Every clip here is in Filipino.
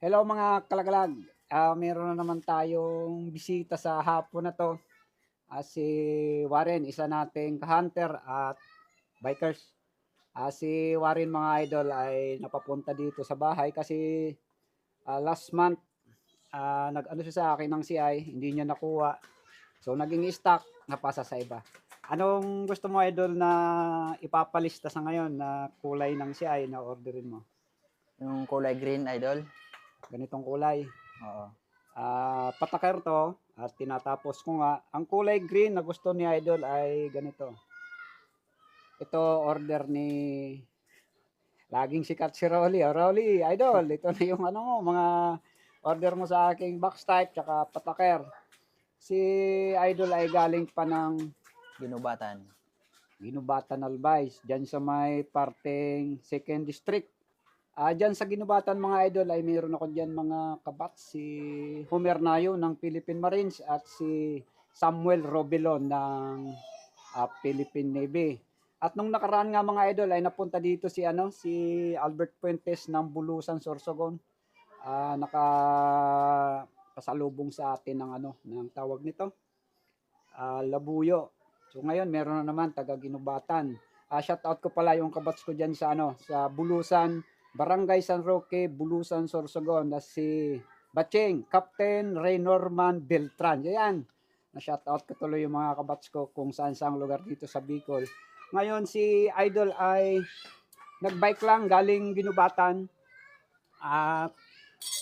Hello mga kalagalag. Meron na naman tayong bisita sa hapon na 'to. Si Warren, isa nating hunter at bikers. Si Warren mga idol ay napapunta dito sa bahay kasi last month nag-ano siya sa akin ng CI, hindi niya nakuha. So naging stock, napasa sa iba. Anong gusto mo idol na ipapalista sa ngayon na kulay ng CI na orderin mo? Yung kulay green, idol. Ganitong kulay. Oo. Patakar 'to at tinatapos ko nga. Ang kulay green na gusto ni Idol ay ganito. Ito order ni laging sikat si Rolly. Rolly, Idol, ito na yung ano mo, mga order mo sa aking box type tsaka patakar. Si Idol ay galing pa ng Ginubatan. Ginubatan Albay, diyan sa may parteng 2nd District. Diyan sa Ginubatan mga idol ay mayroon ako diyan mga kabat, si Homer Nayo ng Philippine Marines at si Samuel Robelon ng Philippine Navy. At nung nakaraan nga mga idol ay napunta dito si Albert Fuentes ng Bulusan, Sorsogon. Naka pasalubong sa atin ng tawag nito, labuyo. So ngayon meron na naman taga Ginubatan. Shout out ko pala yung kabats ko diyan sa Bulusan, Barangay San Roque, Bulusan, Sorsogon, na si Bacheng, Captain Ray Norman Beltran. Yan. Na-shoutout ko tuloy yung mga kabats ko kung saan-saang lugar dito sa Bicol. Ngayon si Idol ay nagbike lang galing Ginubatan at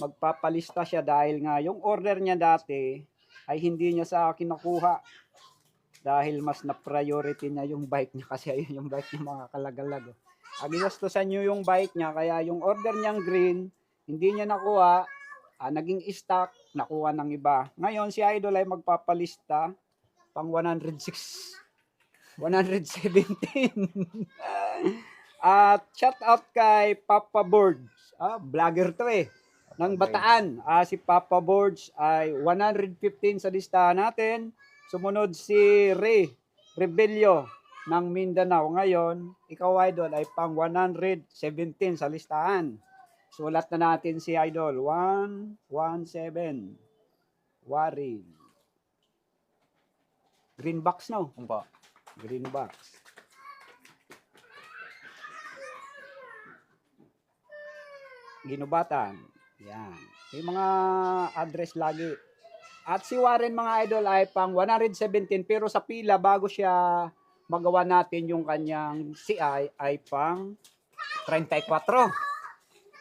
magpapalista siya dahil nga yung order niya dati ay hindi niya sa akin nakuha dahil mas na-priority niya yung bike niya kasi ayun yung bike niya mga kalagalag. Ginastusan nyo yung bike niya, kaya yung order niyang green, hindi niya nakuha, naging stock, nakuha ng iba. Ngayon, si Idol ay magpapalista pang 106, 117. At shout out kay Papa Boards, vlogger to ng Bataan. Si Papa Boards ay 115 sa listahan natin. Sumunod si Ray Rebelio ng Mindanao. Ngayon, ikaw Idol ay pang 117 sa listahan. Sulat na natin si Idol. 117. Warren. Green box no? Umpo. Green box. Ginubatan. Yan. Yung mga address lagi. At si Warren mga idol ay pang 117 pero sa pila bago siya magawa natin yung kanyang CI ay pang 34.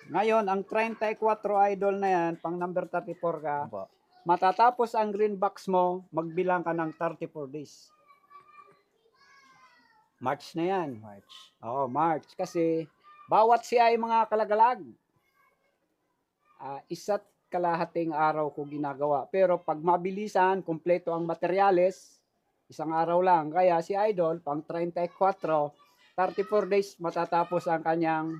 Ngayon, ang 34 idol na yan, pang number 34 ka, Umpo. matatapos ang green box mo, magbilang ka ng 34 days. March na yan. March. Oo, March. Kasi, bawat CI mga kalagalag, isa't kalahating araw ko ginagawa. Pero pag mabilisan, kumpleto ang materyales, isang araw lang. Kaya si Idol, pang 34, 34 days matatapos ang kanyang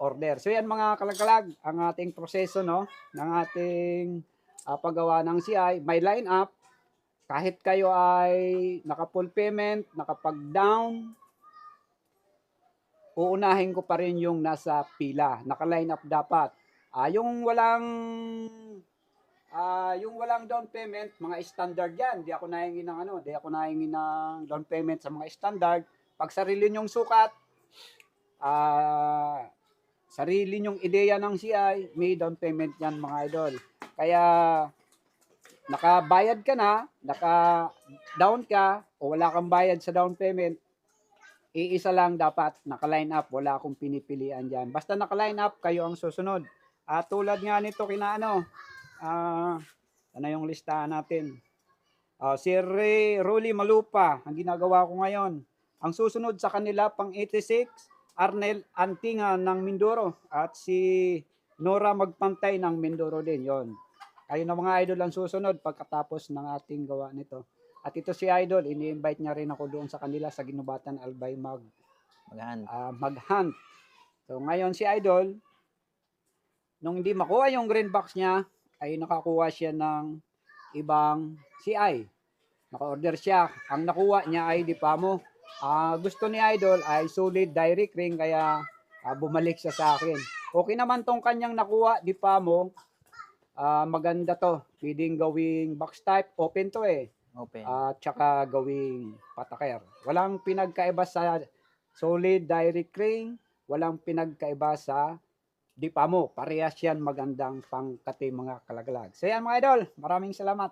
order. So yan mga kalagalag, ang ating proseso no, ng ating paggawa ng CI. May line up, kahit kayo ay naka-full payment, nakapag-down, uunahin ko pa rin yung nasa pila. Naka-line up dapat. Yung walang down payment, mga standard yan. Di ako nahingi ng down payment sa mga standard. Pag sarili nyong sukat, sarili nyong ideya ng CI, may down payment yan mga idol. Kaya nakabayad ka na, naka-down ka, o wala kang bayad sa down payment, iisa lang dapat naka-line up, wala akong pinipilian dyan. Basta naka-line up, kayo ang susunod. Tulad nga nito ano yung listahan natin. Si Rolly Malupa, ang ginagawa ko ngayon. Ang susunod sa kanila, pang 86, Arnel Antinga ng Mindoro. At si Nora Magpantay ng Mindoro din. Yon. Kayo na mga idol ang susunod pagkatapos ng ating gawa nito. At ito si Idol, ini-invite niya rin ako doon sa kanila sa Ginubatan Albay mag-hunt. So ngayon si Idol, nung hindi makuha yung green box niya, ay nakakuha siya ng ibang CI. Naka-order siya. Ang nakuha niya ay Dipamo. Gusto ni Idol ay solid direct ring, kaya bumalik siya sa akin. Okay naman tong kanyang nakuha, di pa mo. Maganda to. Pwedeng gawing box type, open to eh. Open. At tsaka gawing pataker. Walang pinagkaiba sa solid direct ring, walang pinagkaiba sa di pa mo. Parehas yan magandang pangkati mga kalaglag. So yan mga idol, maraming salamat.